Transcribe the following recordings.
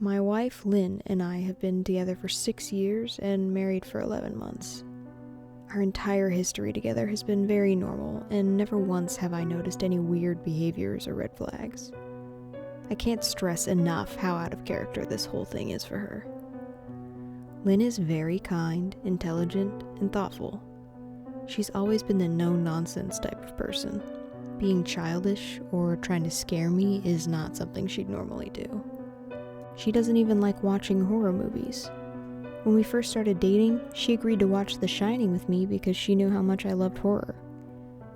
My wife, Lynn, and I have been together for 6 years and married for 11 months. Our entire history together has been very normal, and never once have I noticed any weird behaviors or red flags. I can't stress enough how out of character this whole thing is for her. Lynn is very kind, intelligent, and thoughtful. She's always been the no-nonsense type of person. Being childish or trying to scare me is not something she'd normally do. She doesn't even like watching horror movies. When we first started dating, she agreed to watch The Shining with me because she knew how much I loved horror.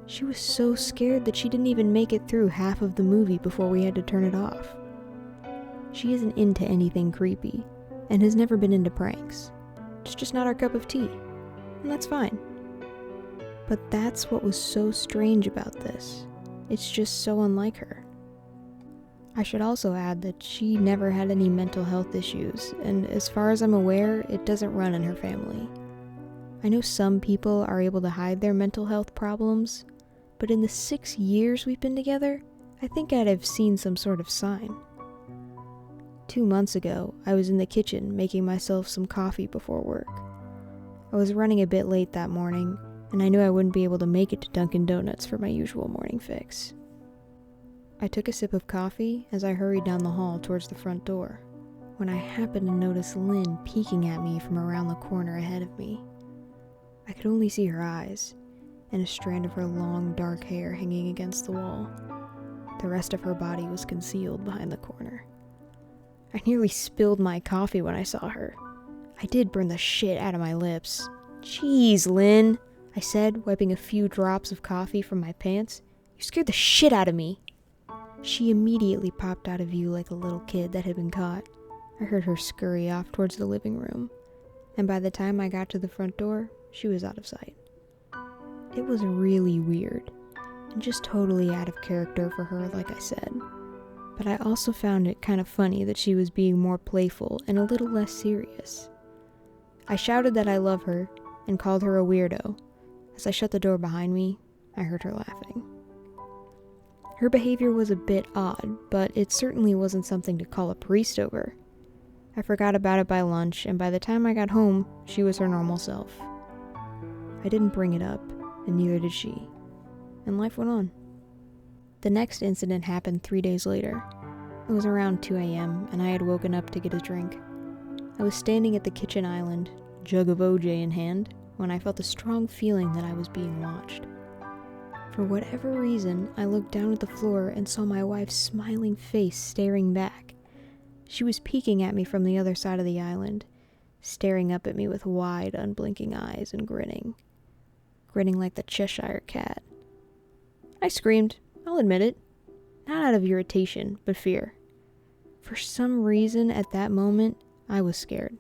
She was so scared that she didn't even make it through half of the movie before we had to turn it off. She isn't into anything creepy, and has never been into pranks. It's just not our cup of tea, and that's fine. But that's what was so strange about this. It's just so unlike her. I should also add that she never had any mental health issues, and as far as I'm aware, it doesn't run in her family. I know some people are able to hide their mental health problems, but in the 6 years we've been together, I think I'd have seen some sort of sign. 2 months ago, I was in the kitchen making myself some coffee before work. I was running a bit late that morning, and I knew I wouldn't be able to make it to Dunkin' Donuts for my usual morning fix. I took a sip of coffee as I hurried down the hall towards the front door, when I happened to notice Lynn peeking at me from around the corner ahead of me. I could only see her eyes, and a strand of her long, dark hair hanging against the wall. The rest of her body was concealed behind the corner. I nearly spilled my coffee when I saw her. I did burn the shit out of my lips. "Jeez, Lynn," I said, wiping a few drops of coffee from my pants. "You scared the shit out of me." She immediately popped out of view like a little kid that had been caught. I heard her scurry off towards the living room, and by the time I got to the front door, she was out of sight. It was really weird, and just totally out of character for her, like I said. But I also found it kind of funny that she was being more playful and a little less serious. I shouted that I love her, and called her a weirdo. As I shut the door behind me, I heard her laughing. Her behavior was a bit odd, but it certainly wasn't something to call a priest over. I forgot about it by lunch, and by the time I got home, she was her normal self. I didn't bring it up, and neither did she, and life went on. The next incident happened 3 days later. It was around 2 a.m., and I had woken up to get a drink. I was standing at the kitchen island, jug of OJ in hand, when I felt a strong feeling that I was being watched. For whatever reason, I looked down at the floor and saw my wife's smiling face staring back. She was peeking at me from the other side of the island, staring up at me with wide, unblinking eyes and grinning like the Cheshire Cat. I screamed, I'll admit it, not out of irritation, but fear. For some reason, at that moment, I was scared.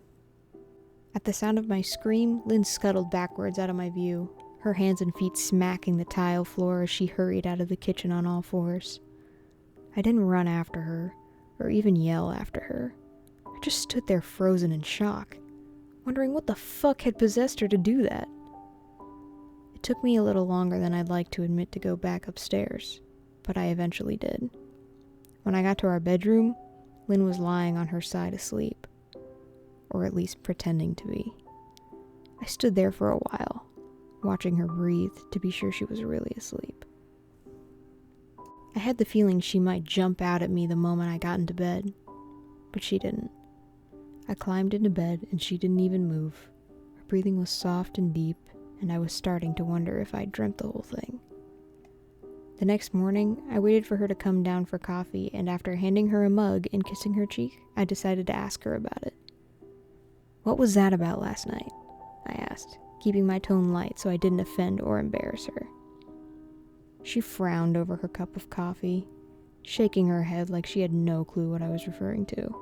At the sound of my scream, Lynn scuttled backwards out of my view, her hands and feet smacking the tile floor as she hurried out of the kitchen on all fours. I didn't run after her, or even yell after her. I just stood there frozen in shock, wondering what the fuck had possessed her to do that. It took me a little longer than I'd like to admit to go back upstairs, but I eventually did. When I got to our bedroom, Lynn was lying on her side asleep, or at least pretending to be. I stood there for a while, watching her breathe to be sure she was really asleep. I had the feeling she might jump out at me the moment I got into bed, but she didn't. I climbed into bed and she didn't even move. Her breathing was soft and deep, and I was starting to wonder if I'd dreamt the whole thing. The next morning, I waited for her to come down for coffee, and after handing her a mug and kissing her cheek, I decided to ask her about it. "What was that about last night?" I asked, keeping my tone light so I didn't offend or embarrass her. She frowned over her cup of coffee, shaking her head like she had no clue what I was referring to.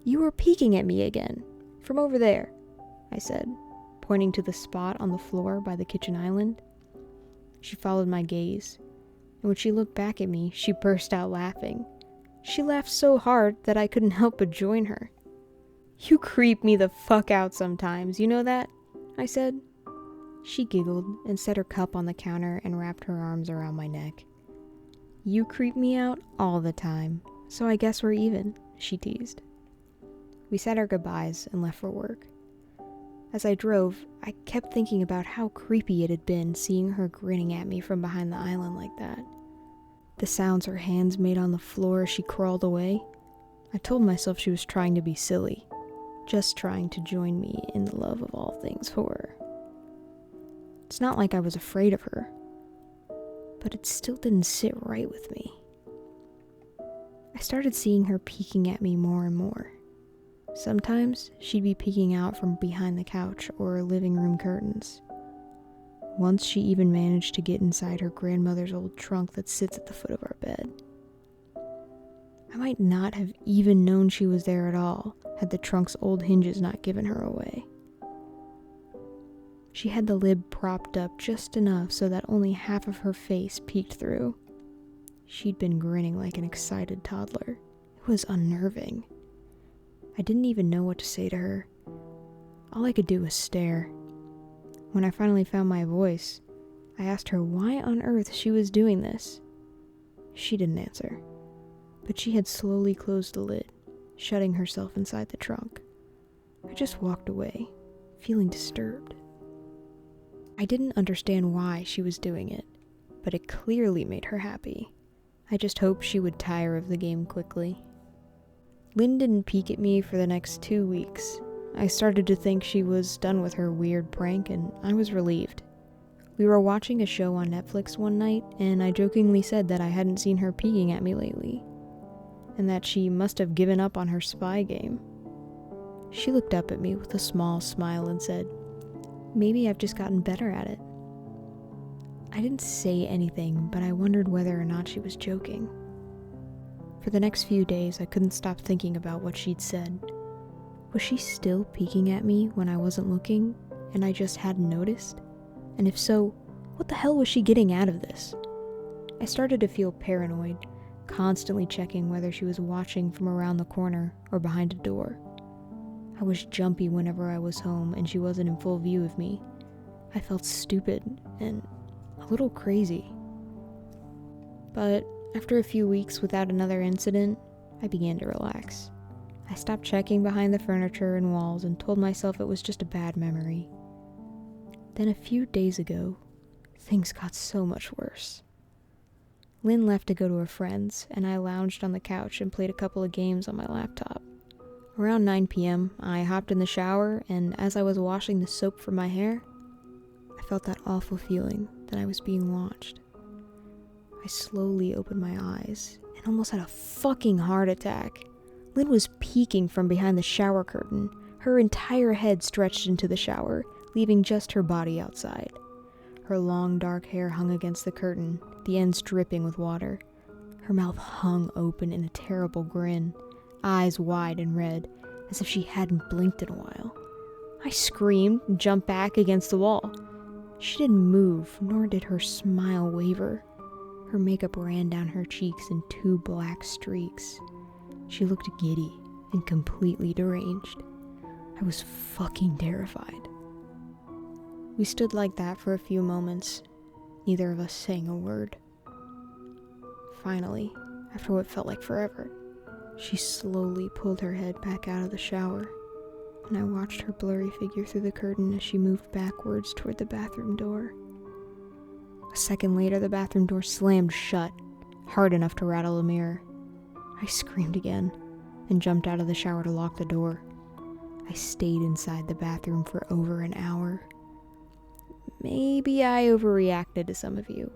"You were peeking at me again, from over there," I said, pointing to the spot on the floor by the kitchen island. She followed my gaze, and when she looked back at me, she burst out laughing. She laughed so hard that I couldn't help but join her. "You creep me the fuck out sometimes, you know that?" I said. She giggled and set her cup on the counter and wrapped her arms around my neck. "You creep me out all the time, so I guess we're even," she teased. We said our goodbyes and left for work. As I drove, I kept thinking about how creepy it had been seeing her grinning at me from behind the island like that. The sounds her hands made on the floor as she crawled away. I told myself she was trying to be silly, just trying to join me in the love of all things horror. It's not like I was afraid of her, but it still didn't sit right with me. I started seeing her peeking at me more and more. Sometimes she'd be peeking out from behind the couch or living room curtains. Once she even managed to get inside her grandmother's old trunk that sits at the foot of our bed. I might not have even known she was there at all had the trunk's old hinges not given her away. She had the lid propped up just enough so that only half of her face peeked through. She'd been grinning like an excited toddler. It was unnerving. I didn't even know what to say to her. All I could do was stare. When I finally found my voice, I asked her why on earth she was doing this. She didn't answer, but she had slowly closed the lid, shutting herself inside the trunk. I just walked away, feeling disturbed. I didn't understand why she was doing it, but it clearly made her happy. I just hoped she would tire of the game quickly. Lynn didn't peek at me for the next 2 weeks. I started to think she was done with her weird prank, and I was relieved. We were watching a show on Netflix one night, and I jokingly said that I hadn't seen her peeking at me lately, and that she must have given up on her spy game. She looked up at me with a small smile and said, "Maybe I've just gotten better at it." I didn't say anything, but I wondered whether or not she was joking. For the next few days, I couldn't stop thinking about what she'd said. Was she still peeking at me when I wasn't looking, and I just hadn't noticed? And if so, what the hell was she getting out of this? I started to feel paranoid, constantly checking whether she was watching from around the corner or behind a door. I was jumpy whenever I was home and she wasn't in full view of me. I felt stupid and a little crazy. But after a few weeks without another incident, I began to relax. I stopped checking behind the furniture and walls and told myself it was just a bad memory. Then a few days ago, things got so much worse. Lynn left to go to her friend's, and I lounged on the couch and played a couple of games on my laptop. Around 9 p.m., I hopped in the shower, and as I was washing the soap from my hair, I felt that awful feeling that I was being watched. I slowly opened my eyes and almost had a fucking heart attack. Lynn was peeking from behind the shower curtain, her entire head stretched into the shower, leaving just her body outside. Her long dark hair hung against the curtain, the ends dripping with water. Her mouth hung open in a terrible grin, eyes wide and red, as if she hadn't blinked in a while. I screamed and jumped back against the wall. She didn't move, nor did her smile waver. Her makeup ran down her cheeks in 2 black streaks. She looked giddy and completely deranged. I was fucking terrified. We stood like that for a few moments, neither of us saying a word. Finally, after what felt like forever, she slowly pulled her head back out of the shower, and I watched her blurry figure through the curtain as she moved backwards toward the bathroom door. A second later, the bathroom door slammed shut, hard enough to rattle a mirror. I screamed again and jumped out of the shower to lock the door. I stayed inside the bathroom for over an hour. Maybe I overreacted to some of you,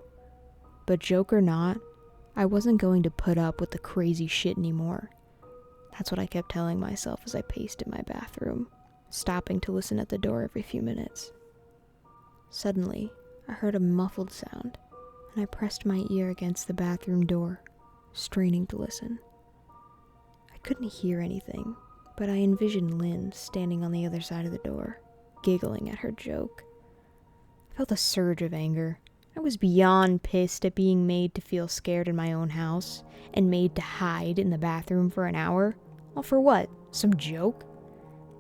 but joke or not, I wasn't going to put up with the crazy shit anymore. That's what I kept telling myself as I paced in my bathroom, stopping to listen at the door every few minutes. Suddenly, I heard a muffled sound, and I pressed my ear against the bathroom door, straining to listen. I couldn't hear anything, but I envisioned Lynn standing on the other side of the door, giggling at her joke. I felt a surge of anger. I was beyond pissed at being made to feel scared in my own house, and made to hide in the bathroom for an hour. All for what? Some joke?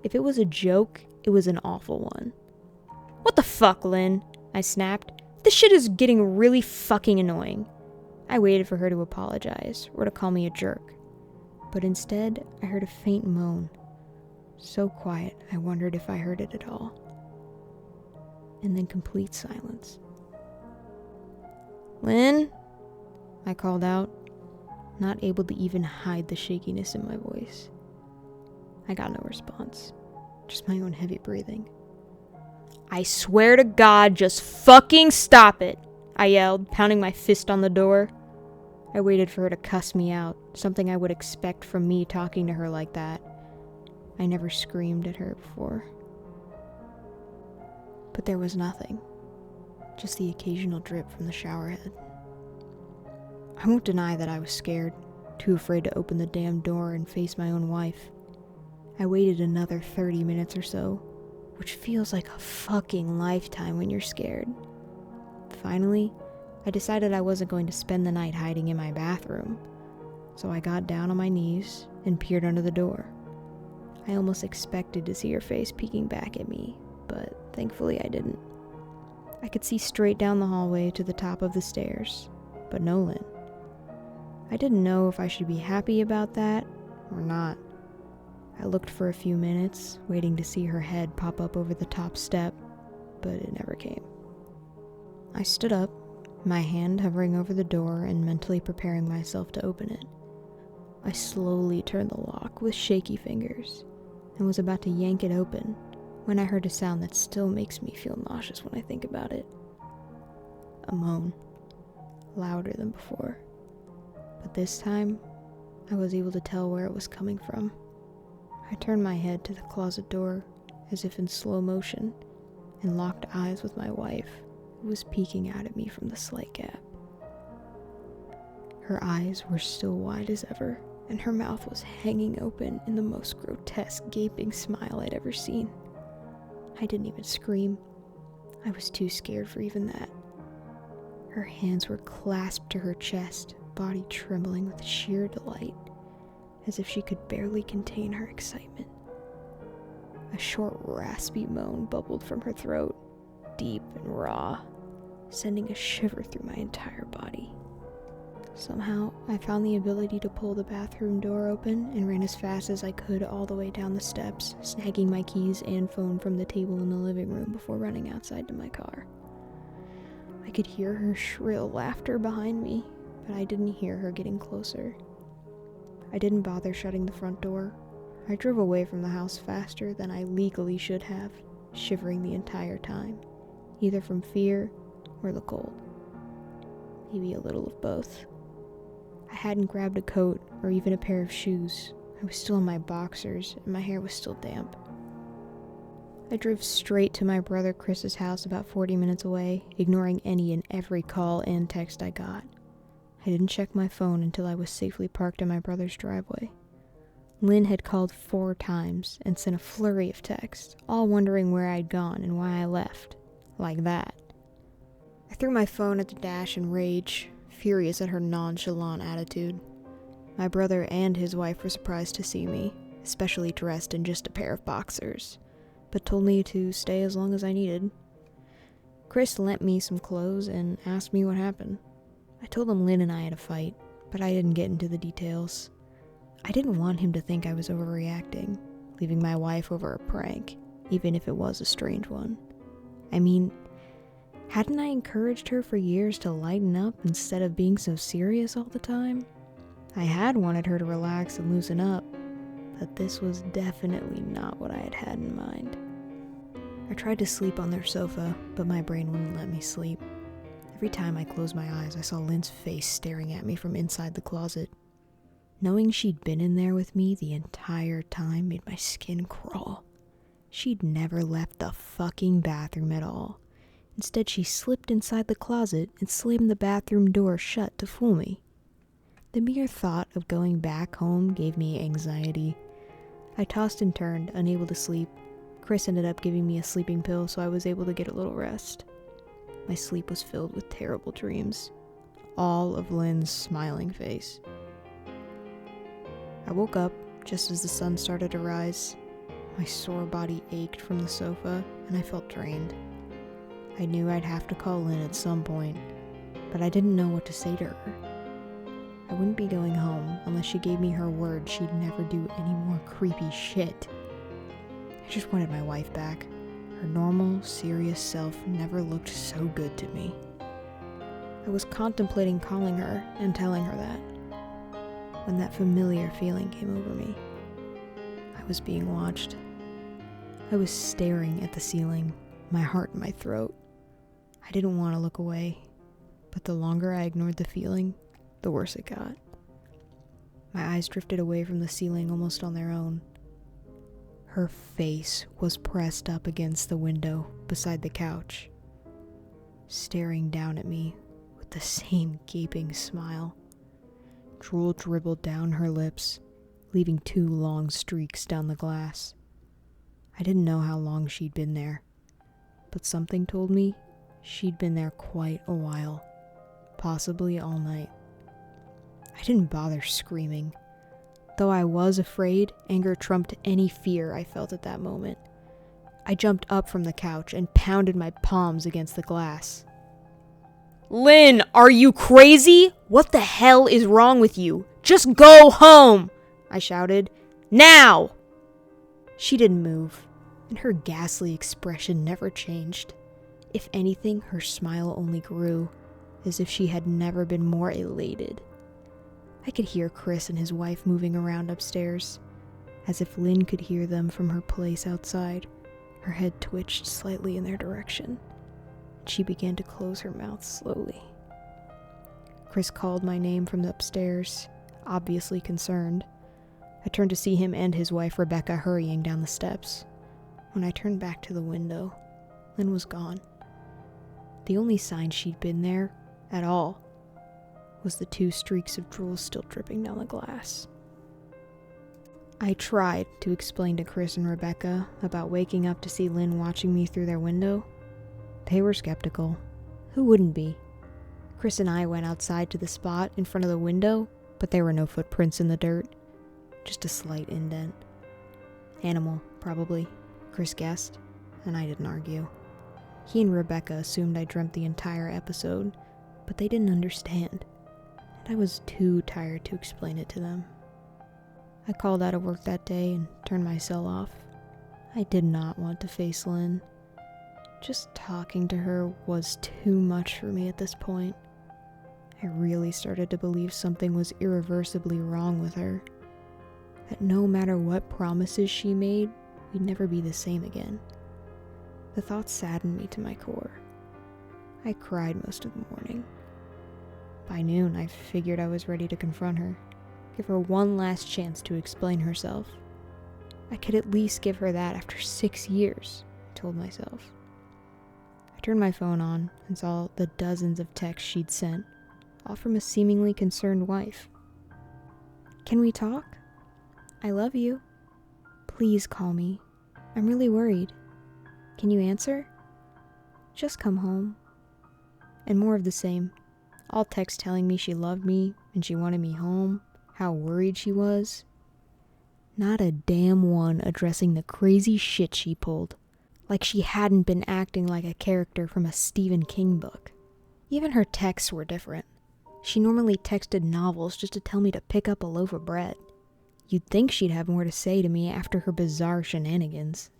If it was a joke, it was an awful one. "What the fuck, Lynn?" I snapped. "This shit is getting really fucking annoying." I waited for her to apologize, or to call me a jerk. but instead I heard a faint moan, so quiet I wondered if I heard it at all. And then complete silence. "Lynn?" I called out, not able to even hide the shakiness in my voice. I got no response, just my own heavy breathing. "I swear to God, just fucking stop it," I yelled, pounding my fist on the door. I waited for her to cuss me out, something I would expect from me talking to her like that. I never screamed at her before. But there was nothing, just the occasional drip from the shower head. I won't deny that I was scared, too afraid to open the damn door and face my own wife. I waited another 30 minutes or so, which feels like a fucking lifetime when you're scared. Finally, I decided I wasn't going to spend the night hiding in my bathroom, so I got down on my knees and peered under the door. I almost expected to see her face peeking back at me, but thankfully I didn't. I could see straight down the hallway to the top of the stairs, but no Lynn. I didn't know if I should be happy about that or not. I looked for a few minutes, waiting to see her head pop up over the top step, but it never came. I stood up, my hand hovering over the door and mentally preparing myself to open it. I slowly turned the lock with shaky fingers and was about to yank it open when I heard a sound that still makes me feel nauseous when I think about it. A moan, louder than before. But this time, I was able to tell where it was coming from. I turned my head to the closet door, as if in slow motion, and locked eyes with my wife, who was peeking out at me from the slight gap. Her eyes were still wide as ever, and her mouth was hanging open in the most grotesque gaping smile I'd ever seen. I didn't even scream. I was too scared for even that. Her hands were clasped to her chest, body trembling with sheer delight, as if she could barely contain her excitement. A short, raspy moan bubbled from her throat, deep and raw, sending a shiver through my entire body. Somehow, I found the ability to pull the bathroom door open and ran as fast as I could all the way down the steps, snagging my keys and phone from the table in the living room before running outside to my car. I could hear her shrill laughter behind me, but I didn't hear her getting closer. I didn't bother shutting the front door. I drove away from the house faster than I legally should have, shivering the entire time, either from fear or the cold. Maybe a little of both. I hadn't grabbed a coat or even a pair of shoes. I was still in my boxers and my hair was still damp. I drove straight to my brother Chris's house about 40 minutes away, ignoring any and every call and text I got. I didn't check my phone until I was safely parked in my brother's driveway. Lynn had called 4 times and sent a flurry of texts, all wondering where I'd gone and why I left. Like that. I threw my phone at the dash in rage, furious at her nonchalant attitude. My brother and his wife were surprised to see me, especially dressed in just a pair of boxers, but told me to stay as long as I needed. Chris lent me some clothes and asked me what happened. I told him Lynn and I had a fight, but I didn't get into the details. I didn't want him to think I was overreacting, leaving my wife over a prank, even if it was a strange one. I mean, hadn't I encouraged her for years to lighten up instead of being so serious all the time? I had wanted her to relax and loosen up, but this was definitely not what I had had in mind. I tried to sleep on their sofa, but my brain wouldn't let me sleep. Every time I closed my eyes, I saw Lynn's face staring at me from inside the closet. Knowing she'd been in there with me the entire time made my skin crawl. She'd never left the fucking bathroom at all. Instead, she slipped inside the closet and slammed the bathroom door shut to fool me. The mere thought of going back home gave me anxiety. I tossed and turned, unable to sleep. Chris ended up giving me a sleeping pill, so I was able to get a little rest. My sleep was filled with terrible dreams, all of Lynn's smiling face. I woke up just as the sun started to rise. My sore body ached from the sofa, and I felt drained. I knew I'd have to call Lynn at some point, but I didn't know what to say to her. I wouldn't be going home unless she gave me her word she'd never do any more creepy shit. I just wanted my wife back. Her normal, serious self never looked so good to me. I was contemplating calling her and telling her that, when that familiar feeling came over me. I was being watched. I was staring at the ceiling, my heart in my throat. I didn't want to look away, but the longer I ignored the feeling, the worse it got. My eyes drifted away from the ceiling almost on their own. Her face was pressed up against the window beside the couch, staring down at me with the same gaping smile. Drool dribbled down her lips, leaving 2 long streaks down the glass. I didn't know how long she'd been there, but something told me she'd been there quite a while, possibly all night. I didn't bother screaming. Though I was afraid, anger trumped any fear I felt at that moment. I jumped up from the couch and pounded my palms against the glass. "Lynn, are you crazy? What the hell is wrong with you? Just go home!" I shouted. "Now!" She didn't move, and her ghastly expression never changed. If anything, her smile only grew, as if she had never been more elated. I could hear Chris and his wife moving around upstairs, as if Lynn could hear them from her place outside. Her head twitched slightly in their direction. She began to close her mouth slowly. Chris called my name from the upstairs, obviously concerned. I turned to see him and his wife Rebecca hurrying down the steps. When I turned back to the window, Lynn was gone. The only sign she'd been there, at all, was the 2 streaks of drool still dripping down the glass. I tried to explain to Chris and Rebecca about waking up to see Lynn watching me through their window. They were skeptical. Who wouldn't be? Chris and I went outside to the spot in front of the window, but there were no footprints in the dirt, just a slight indent. Animal, probably, Chris guessed, and I didn't argue. He and Rebecca assumed I dreamt the entire episode, but they didn't understand, and I was too tired to explain it to them. I called out of work that day and turned my cell off. I did not want to face Lynn. Just talking to her was too much for me at this point. I really started to believe something was irreversibly wrong with her. That no matter what promises she made, we'd never be the same again. The thought saddened me to my core. I cried most of the morning. By noon, I figured I was ready to confront her, give her one last chance to explain herself. I could at least give her that after 6 years, I told myself. I turned my phone on and saw the dozens of texts she'd sent, all from a seemingly concerned wife. "Can we talk? I love you. Please call me. I'm really worried. Can you answer? Just come home." And more of the same. All texts telling me she loved me and she wanted me home, how worried she was. Not a damn one addressing the crazy shit she pulled, like she hadn't been acting like a character from a Stephen King book. Even her texts were different. She normally texted novels just to tell me to pick up a loaf of bread. You'd think she'd have more to say to me after her bizarre shenanigans.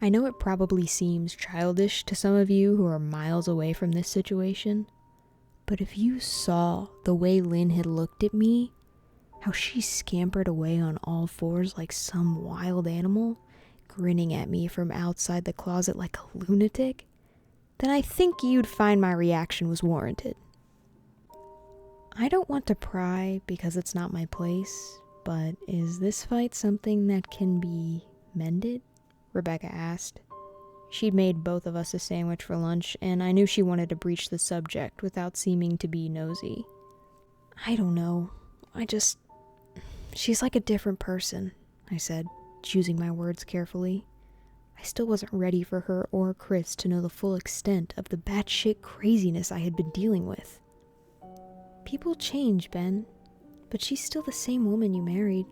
I know it probably seems childish to some of you who are miles away from this situation, but if you saw the way Lynn had looked at me, how she scampered away on all fours like some wild animal, grinning at me from outside the closet like a lunatic, then I think you'd find my reaction was warranted. I don't want to pry because it's not my place, but is this fight something that can be mended? Rebecca asked. She'd made both of us a sandwich for lunch, and I knew she wanted to breach the subject without seeming to be nosy. I don't know. She's like a different person, I said, choosing my words carefully. I still wasn't ready for her or Chris to know the full extent of the batshit craziness I had been dealing with. People change, Ben, but she's still the same woman you married.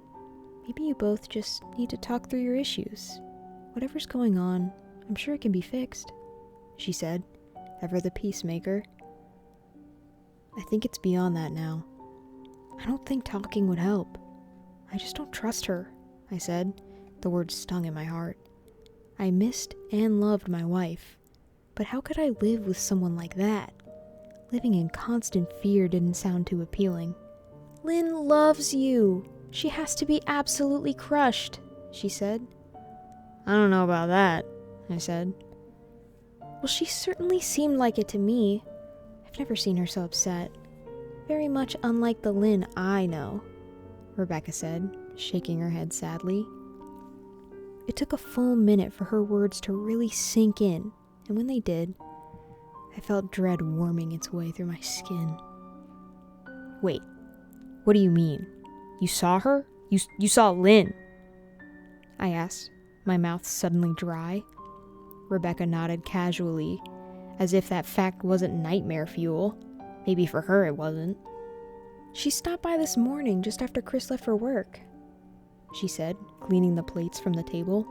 Maybe you both just need to talk through your issues. Whatever's going on, I'm sure it can be fixed, she said, ever the peacemaker. I think it's beyond that now. I don't think talking would help. I just don't trust her, I said. The words stung in my heart. I missed and loved my wife, but how could I live with someone like that? Living in constant fear didn't sound too appealing. Lynn loves you. She has to be absolutely crushed, she said. I don't know about that, I said. Well, she certainly seemed like it to me. I've never seen her so upset. Very much unlike the Lynn I know, Rebecca said, shaking her head sadly. It took a full minute for her words to really sink in, and when they did, I felt dread worming its way through my skin. Wait, what do you mean? You saw her? You saw Lynn? I asked, my mouth suddenly dry. Rebecca nodded casually, as if that fact wasn't nightmare fuel. Maybe for her it wasn't. She stopped by this morning just after Chris left for work, she said, cleaning the plates from the table.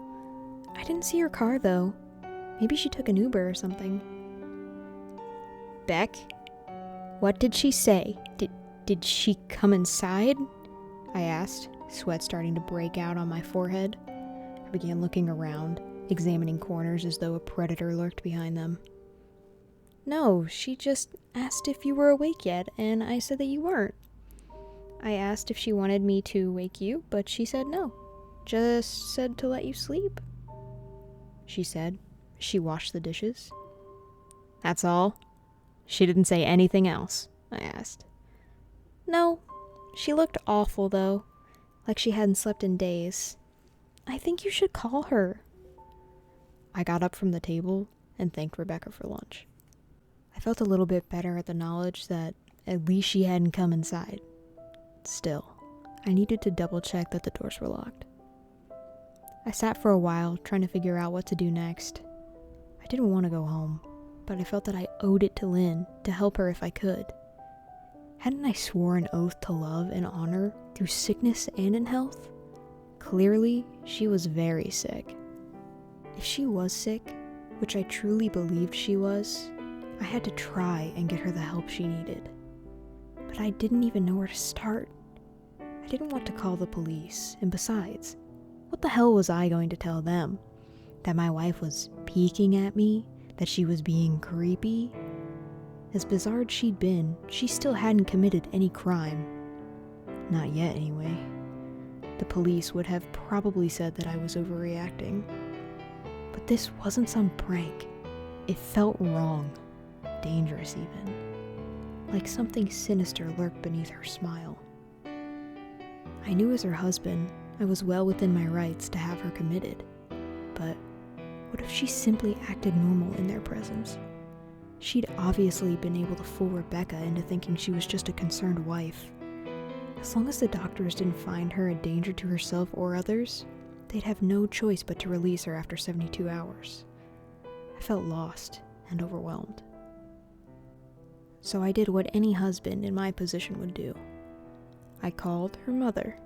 I didn't see her car, though. Maybe she took an Uber or something. Beck? What did she say? Did she come inside? I asked, sweat starting to break out on my forehead. I began looking around, examining corners as though a predator lurked behind them. No, she just asked if you were awake yet, and I said that you weren't. I asked if she wanted me to wake you, but she said no. Just said to let you sleep, she said. She washed the dishes. That's all? She didn't say anything else? I asked. No. She looked awful, though, like she hadn't slept in days. I think you should call her. I got up from the table and thanked Rebecca for lunch. I felt a little bit better at the knowledge that at least she hadn't come inside. Still, I needed to double check that the doors were locked. I sat for a while trying to figure out what to do next. I didn't want to go home, but I felt that I owed it to Lynn to help her if I could. Hadn't I sworn an oath to love and honor through sickness and in health? Clearly, she was very sick. If she was sick, which I truly believed she was, I had to try and get her the help she needed. But I didn't even know where to start. I didn't want to call the police, and besides, what the hell was I going to tell them? That my wife was peeking at me? That she was being creepy? As bizarre as she'd been, she still hadn't committed any crime. Not yet, anyway. The police would have probably said that I was overreacting. But this wasn't some prank. It felt wrong. Dangerous, even. Like something sinister lurked beneath her smile. I knew as her husband, I was well within my rights to have her committed. But what if she simply acted normal in their presence? She'd obviously been able to fool Rebecca into thinking she was just a concerned wife. As long as the doctors didn't find her a danger to herself or others, they'd have no choice but to release her after 72 hours. I felt lost and overwhelmed. So I did what any husband in my position would do. I called her mother.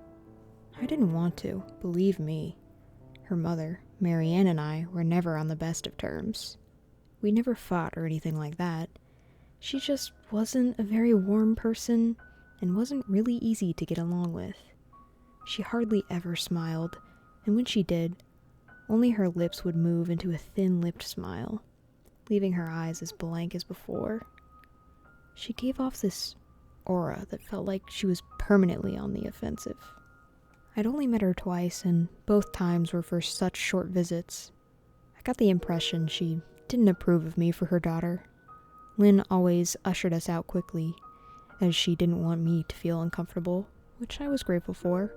I didn't want to, believe me. Her mother, Marianne, and I were never on the best of terms. We never fought or anything like that. She just wasn't a very warm person and wasn't really easy to get along with. She hardly ever smiled, and when she did, only her lips would move into a thin-lipped smile, leaving her eyes as blank as before. She gave off this aura that felt like she was permanently on the offensive. I'd only met her twice, and both times were for such short visits. I got the impression she didn't approve of me for her daughter. Lynn always ushered us out quickly, as she didn't want me to feel uncomfortable, which I was grateful for.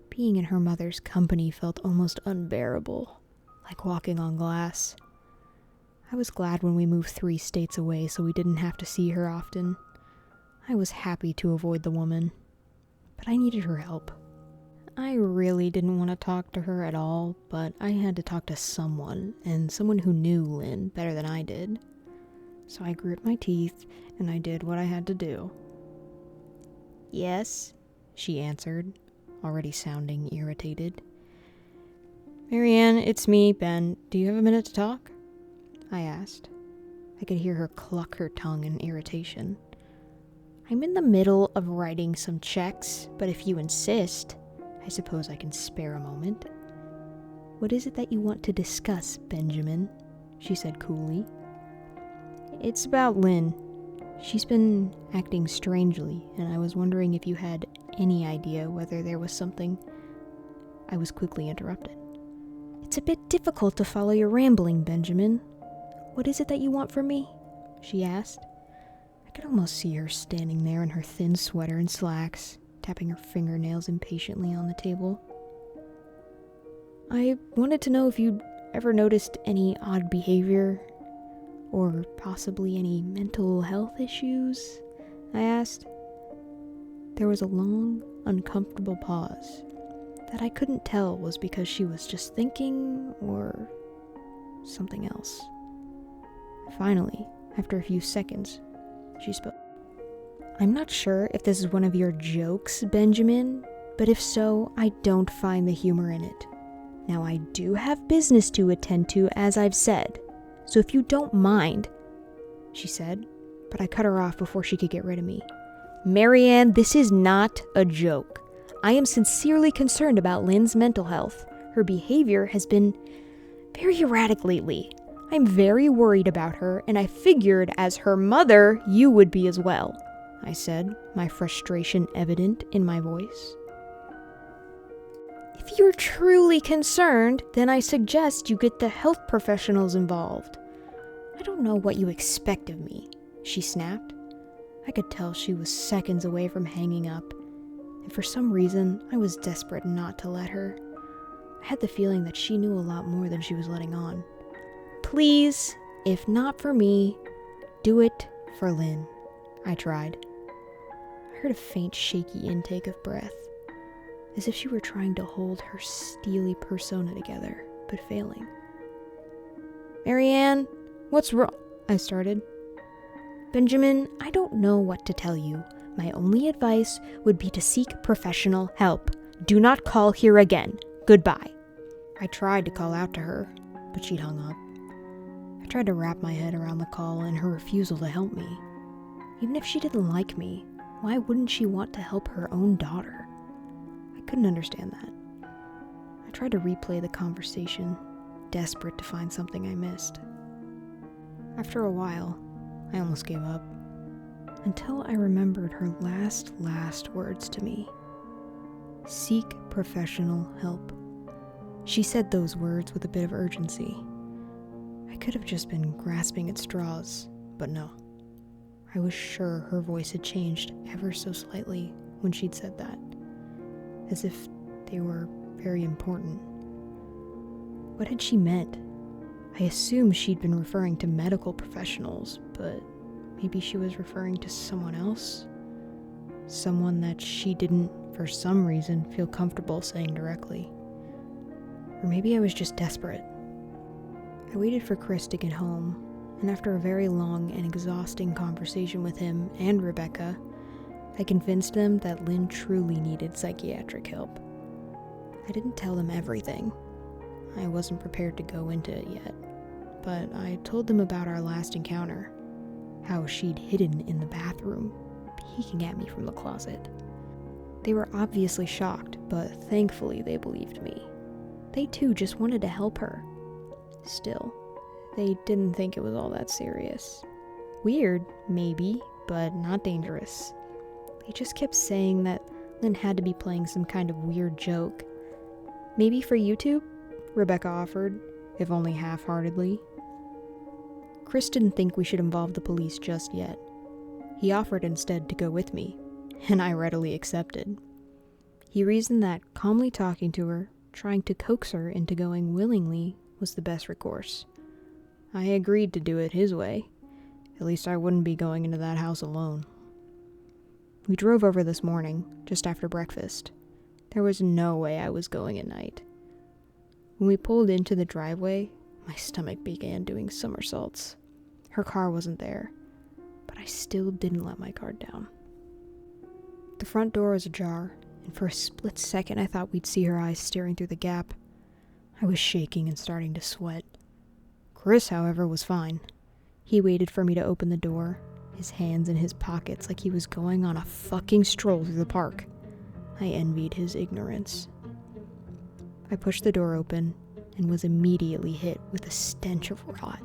Being in her mother's company felt almost unbearable, like walking on glass. I was glad when we moved 3 states away so we didn't have to see her often. I was happy to avoid the woman, but I needed her help. I really didn't want to talk to her at all, but I had to talk to someone, and someone who knew Lynn better than I did. So I grit my teeth, and I did what I had to do. Yes, she answered, already sounding irritated. Marianne, it's me, Ben. Do you have a minute to talk? I asked. I could hear her cluck her tongue in irritation. I'm in the middle of writing some checks, but if you insist, I suppose I can spare a moment. What is it that you want to discuss, Benjamin? She said coolly. It's about Lynn. She's been acting strangely, and I was wondering if you had any idea whether there was something. I was quickly interrupted. It's a bit difficult to follow your rambling, Benjamin. What is it that you want from me? She asked. I could almost see her standing there in her thin sweater and slacks, tapping her fingernails impatiently on the table. I wanted to know if you'd ever noticed any odd behavior, or possibly any mental health issues, I asked. There was a long, uncomfortable pause that I couldn't tell was because she was just thinking or something else. Finally, after a few seconds, she spoke. I'm not sure if this is one of your jokes, Benjamin, but if so, I don't find the humor in it. Now, I do have business to attend to, as I've said, so if you don't mind, she said, but I cut her off before she could get rid of me. Marianne, this is not a joke. I am sincerely concerned about Lynn's mental health. Her behavior has been very erratic lately. I'm very worried about her, and I figured as her mother, you would be as well, I said, my frustration evident in my voice. If you're truly concerned, then I suggest you get the health professionals involved. I don't know what you expect of me, she snapped. I could tell she was seconds away from hanging up, and for some reason, I was desperate not to let her. I had the feeling that she knew a lot more than she was letting on. Please, if not for me, do it for Lynn, I tried. I heard a faint, shaky intake of breath, as if she were trying to hold her steely persona together, but failing. Marianne, what's wrong? I started. Benjamin, I don't know what to tell you. My only advice would be to seek professional help. Do not call here again. Goodbye. I tried to call out to her, but she'd hung up. I tried to wrap my head around the call and her refusal to help me. Even if she didn't like me, why wouldn't she want to help her own daughter? I couldn't understand that. I tried to replay the conversation, desperate to find something I missed. After a while, I almost gave up, until I remembered her last words to me. Seek professional help. She said those words with a bit of urgency. I could have just been grasping at straws, but no. I was sure her voice had changed ever so slightly when she'd said that, as if they were very important. What had she meant? I assumed she'd been referring to medical professionals, but maybe she was referring to someone else? Someone that she didn't, for some reason, feel comfortable saying directly. Or maybe I was just desperate. I waited for Chris to get home, and after a very long and exhausting conversation with him and Rebecca, I convinced them that Lynn truly needed psychiatric help. I didn't tell them everything. I wasn't prepared to go into it yet, but I told them about our last encounter, how she'd hidden in the bathroom, peeking at me from the closet. They were obviously shocked, but thankfully they believed me. They too just wanted to help her. Still, they didn't think it was all that serious. Weird, maybe, but not dangerous. They just kept saying that Lynn had to be playing some kind of weird joke. Maybe for YouTube? Rebecca offered, if only half-heartedly. Chris didn't think we should involve the police just yet. He offered instead to go with me, and I readily accepted. He reasoned that calmly talking to her, trying to coax her into going willingly, was the best recourse. I agreed to do it his way. At least I wouldn't be going into that house alone. We drove over this morning, just after breakfast. There was no way I was going at night. When we pulled into the driveway, my stomach began doing somersaults. Her car wasn't there, but I still didn't let my guard down. The front door was ajar, and for a split second I thought we'd see her eyes staring through the gap. I was shaking and starting to sweat. Chris, however, was fine. He waited for me to open the door, his hands in his pockets like he was going on a fucking stroll through the park. I envied his ignorance. I pushed the door open and was immediately hit with a stench of rot.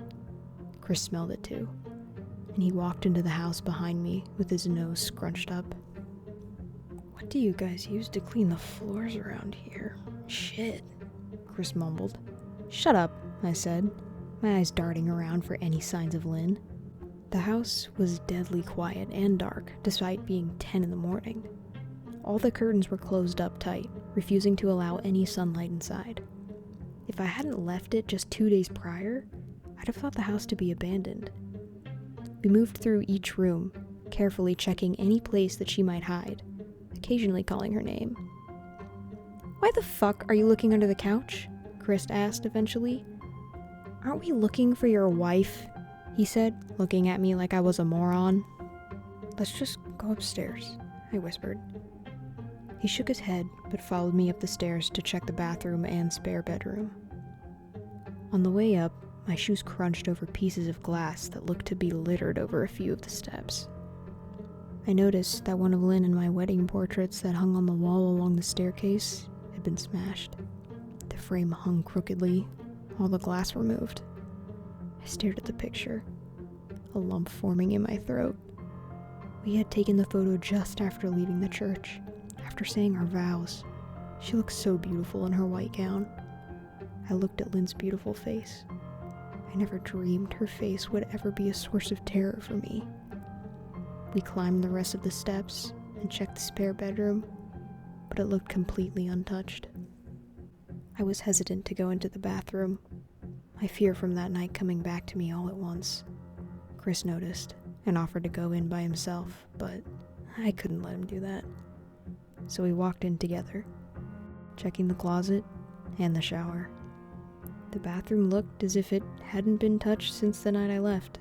Chris smelled it too, and he walked into the house behind me with his nose scrunched up. "What do you guys use to clean the floors around here? Shit," Chris mumbled. "Shut up," I said, my eyes darting around for any signs of Lynn. The house was deadly quiet and dark, despite being 10 in the morning. All the curtains were closed up tight, refusing to allow any sunlight inside. If I hadn't left it just 2 days prior, I'd have thought the house to be abandoned. We moved through each room, carefully checking any place that she might hide, occasionally calling her name. "Why the fuck are you looking under the couch?" Chris asked eventually. "Aren't we looking for your wife?" he said, looking at me like I was a moron. "Let's just go upstairs," I whispered. He shook his head, but followed me up the stairs to check the bathroom and spare bedroom. On the way up, my shoes crunched over pieces of glass that looked to be littered over a few of the steps. I noticed that one of Lynn and my wedding portraits that hung on the wall along the staircase had been smashed. The frame hung crookedly, all the glass removed. I stared at the picture, a lump forming in my throat. We had taken the photo just after leaving the church, after saying our vows. She looked so beautiful in her white gown. I looked at Lynn's beautiful face. I never dreamed her face would ever be a source of terror for me. We climbed the rest of the steps and checked the spare bedroom, but it looked completely untouched. I was hesitant to go into the bathroom, my fear from that night coming back to me all at once. Chris noticed and offered to go in by himself, but I couldn't let him do that. So we walked in together, checking the closet and the shower. The bathroom looked as if it hadn't been touched since the night I left.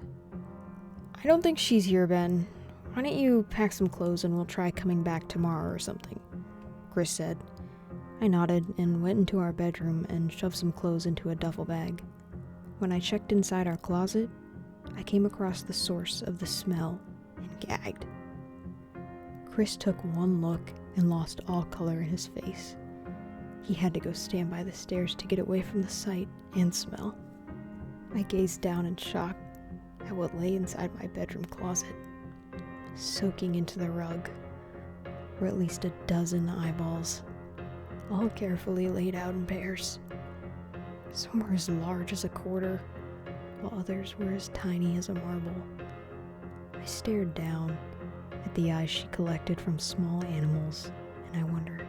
"I don't think she's here, Ben. Why don't you pack some clothes and we'll try coming back tomorrow or something," Chris said. I nodded and went into our bedroom and shoved some clothes into a duffel bag. When I checked inside our closet, I came across the source of the smell and gagged. Chris took one look and lost all color in his face. He had to go stand by the stairs to get away from the sight and smell. I gazed down in shock at what lay inside my bedroom closet. Soaking into the rug were at least a dozen eyeballs, all carefully laid out in pairs. Some were as large as a quarter, while others were as tiny as a marble. I stared down at the eyes she collected from small animals, and I wondered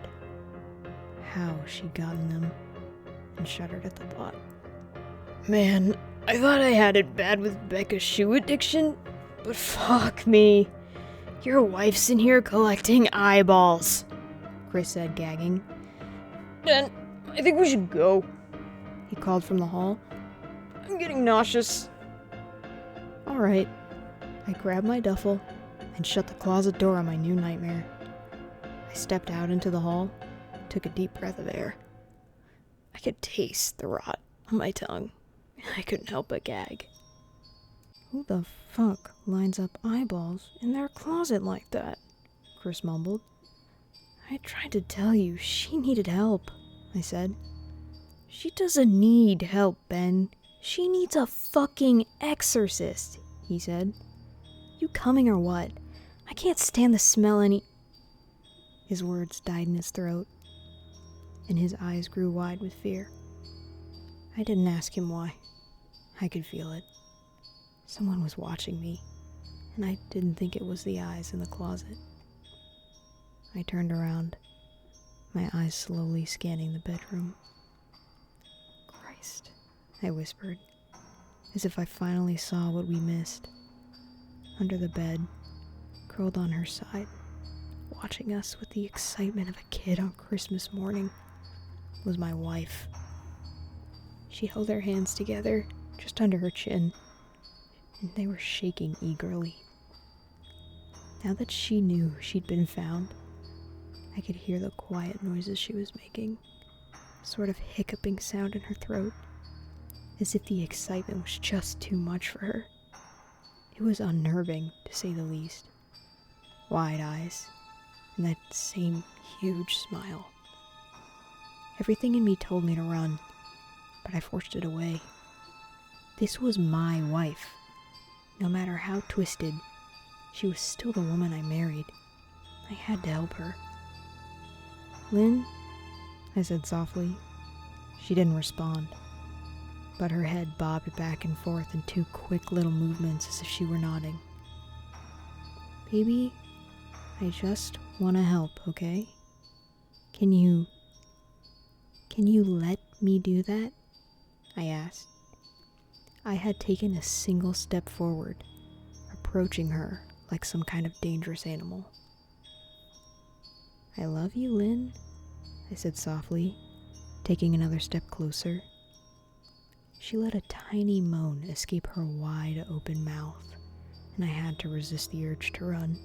how she'd gotten them, and shuddered at the thought. "Man, I thought I had it bad with Becca's shoe addiction, but fuck me. Your wife's in here collecting eyeballs," Chris said, gagging. "Ben, I think we should go," he called from the hall. "I'm getting nauseous." "All right." I grabbed my duffel and shut the closet door on my new nightmare. I stepped out into the hall, took a deep breath of air. I could taste the rot on my tongue, and I couldn't help but gag. "Who the fuck lines up eyeballs in their closet like that?" Chris mumbled. "I tried to tell you she needed help," I said. "She doesn't need help, Ben. She needs a fucking exorcist," he said. "You coming or what? I can't stand the smell any—" His words died in his throat, and his eyes grew wide with fear. I didn't ask him why. I could feel it. Someone was watching me, and I didn't think it was the eyes in the closet. I turned around, my eyes slowly scanning the bedroom. "Christ," I whispered, as if I finally saw what we missed. Under the bed, curled on her side, watching us with the excitement of a kid on Christmas morning, was my wife. She held her hands together just under her chin, and they were shaking eagerly. Now that she knew she'd been found, I could hear the quiet noises she was making, a sort of hiccuping sound in her throat, as if the excitement was just too much for her. It was unnerving, to say the least. Wide eyes, and that same huge smile. Everything in me told me to run, but I forced it away. This was my wife. No matter how twisted, she was still the woman I married. I had to help her. "Lynn?" I said softly. She didn't respond, but her head bobbed back and forth in 2 quick little movements as if she were nodding. "Baby, I just want to help, okay? Can you let me do that?" I asked. I had taken a single step forward, approaching her like some kind of dangerous animal. "I love you, Lynn," I said softly, taking another step closer. She let a tiny moan escape her wide open mouth, and I had to resist the urge to run.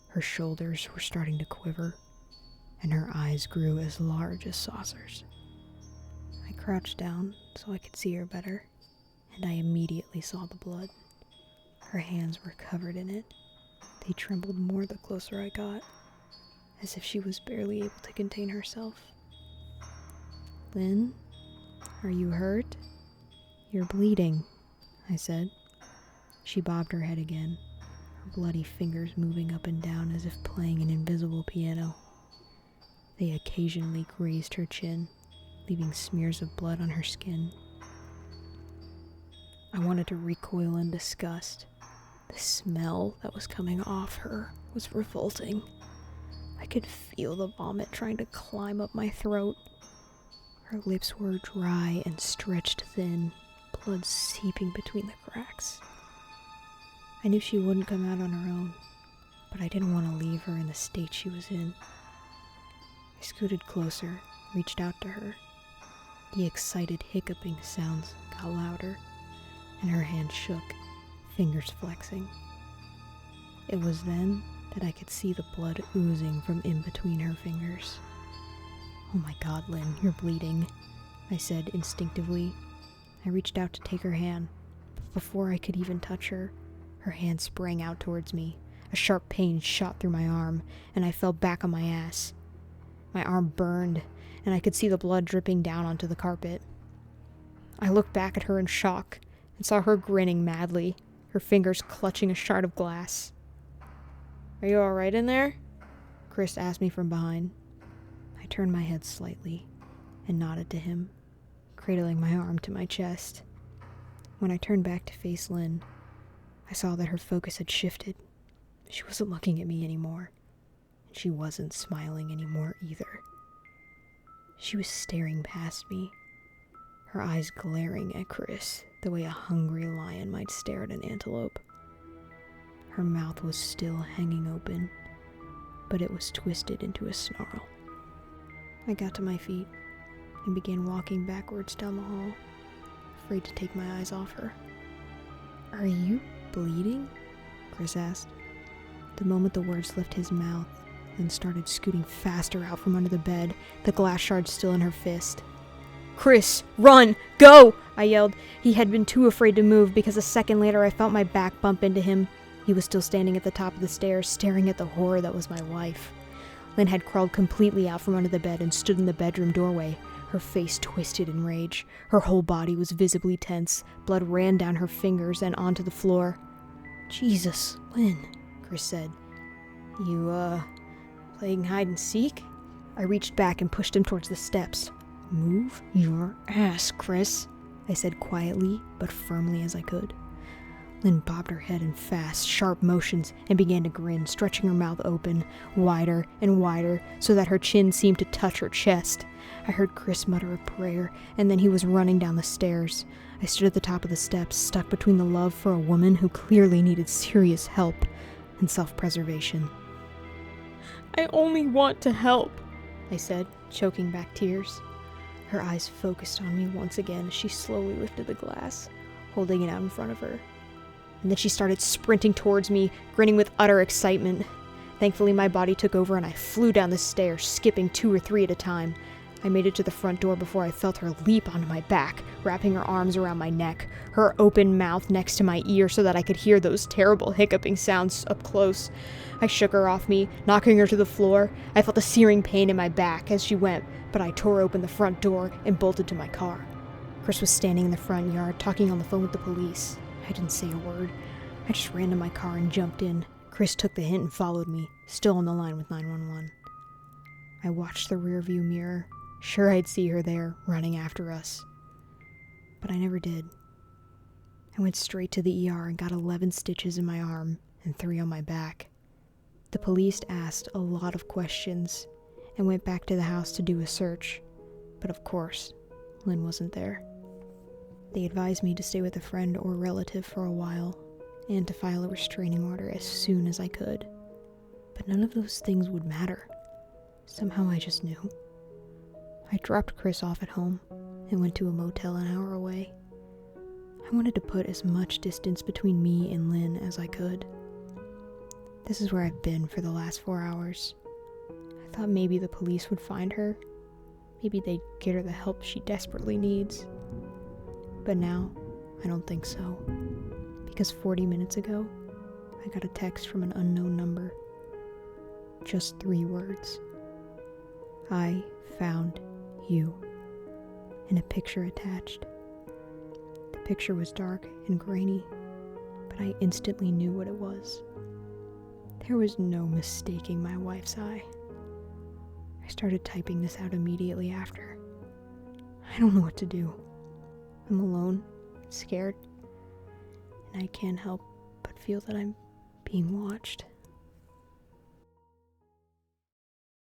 Her shoulders were starting to quiver, and her eyes grew as large as saucers. I crouched down so I could see her better, and I immediately saw the blood. Her hands were covered in it. They trembled more the closer I got, as if she was barely able to contain herself. "Lynn, are you hurt? You're bleeding," I said. She bobbed her head again, her bloody fingers moving up and down as if playing an invisible piano. They occasionally grazed her chin, leaving smears of blood on her skin. I wanted to recoil in disgust. The smell that was coming off her was revolting. I could feel the vomit trying to climb up my throat. Her lips were dry and stretched thin, blood seeping between the cracks. I knew she wouldn't come out on her own, but I didn't want to leave her in the state she was in. I scooted closer, reached out to her. The excited hiccuping sounds got louder, and her hand shook, fingers flexing. It was then that I could see the blood oozing from in between her fingers. "Oh my God, Lynn, you're bleeding," I said instinctively. I reached out to take her hand, but before I could even touch her, her hand sprang out towards me. A sharp pain shot through my arm, and I fell back on my ass. My arm burned, and I could see the blood dripping down onto the carpet. I looked back at her in shock and saw her grinning madly, her fingers clutching a shard of glass. "Are you all right in there?" Chris asked me from behind. I turned my head slightly and nodded to him, cradling my arm to my chest. When I turned back to face Lynn, I saw that her focus had shifted. She wasn't looking at me anymore, and she wasn't smiling anymore either. She was staring past me, her eyes glaring at Chris the way a hungry lion might stare at an antelope. Her mouth was still hanging open, but it was twisted into a snarl. I got to my feet and began walking backwards down the hall, afraid to take my eyes off her. "Are you bleeding?" Chris asked. The moment the words left his mouth, then started scooting faster out from under the bed, the glass shard still in her fist. "Chris, run! Go!" I yelled. He had been too afraid to move because a second later I felt my back bump into him. He was still standing at the top of the stairs, staring at the horror that was my wife. Lynn had crawled completely out from under the bed and stood in the bedroom doorway, her face twisted in rage. Her whole body was visibly tense. Blood ran down her fingers and onto the floor. "Jesus, Lynn," Chris said. You, playing hide and seek?" I reached back and pushed him towards the steps. "Move your ass, Chris," I said quietly, but firmly as I could. Lynn bobbed her head in fast, sharp motions and began to grin, stretching her mouth open, wider and wider, so that her chin seemed to touch her chest. I heard Chris mutter a prayer, and then he was running down the stairs. I stood at the top of the steps, stuck between the love for a woman who clearly needed serious help and self-preservation. "I only want to help," I said, choking back tears. Her eyes focused on me once again as she slowly lifted the glass, holding it out in front of her. And then she started sprinting towards me, grinning with utter excitement. Thankfully, my body took over and I flew down the stairs, skipping 2 or 3 at a time. I made it to the front door before I felt her leap onto my back, wrapping her arms around my neck, her open mouth next to my ear so that I could hear those terrible hiccuping sounds up close. I shook her off me, knocking her to the floor. I felt a searing pain in my back as she went, but I tore open the front door and bolted to my car. Chris was standing in the front yard, talking on the phone with the police. I didn't say a word. I just ran to my car and jumped in. Chris took the hint and followed me, still on the line with 911. I watched the rearview mirror, sure I'd see her there, running after us. But I never did. I went straight to the ER and got 11 stitches in my arm and 3 on my back. The police asked a lot of questions and went back to the house to do a search, but of course, Lynn wasn't there. They advised me to stay with a friend or relative for a while and to file a restraining order as soon as I could. But none of those things would matter. Somehow I just knew. I dropped Chris off at home and went to a motel an hour away. I wanted to put as much distance between me and Lynn as I could. This is where I've been for the last 4 hours. I thought maybe the police would find her. Maybe they'd get her the help she desperately needs. But now, I don't think so. Because 40 minutes ago, I got a text from an unknown number. Just 3 words. I found you. And a picture attached. The picture was dark and grainy, but I instantly knew what it was. There was no mistaking my wife's eye. I started typing this out immediately after. I don't know what to do. I'm alone, scared, and I can't help but feel that I'm being watched.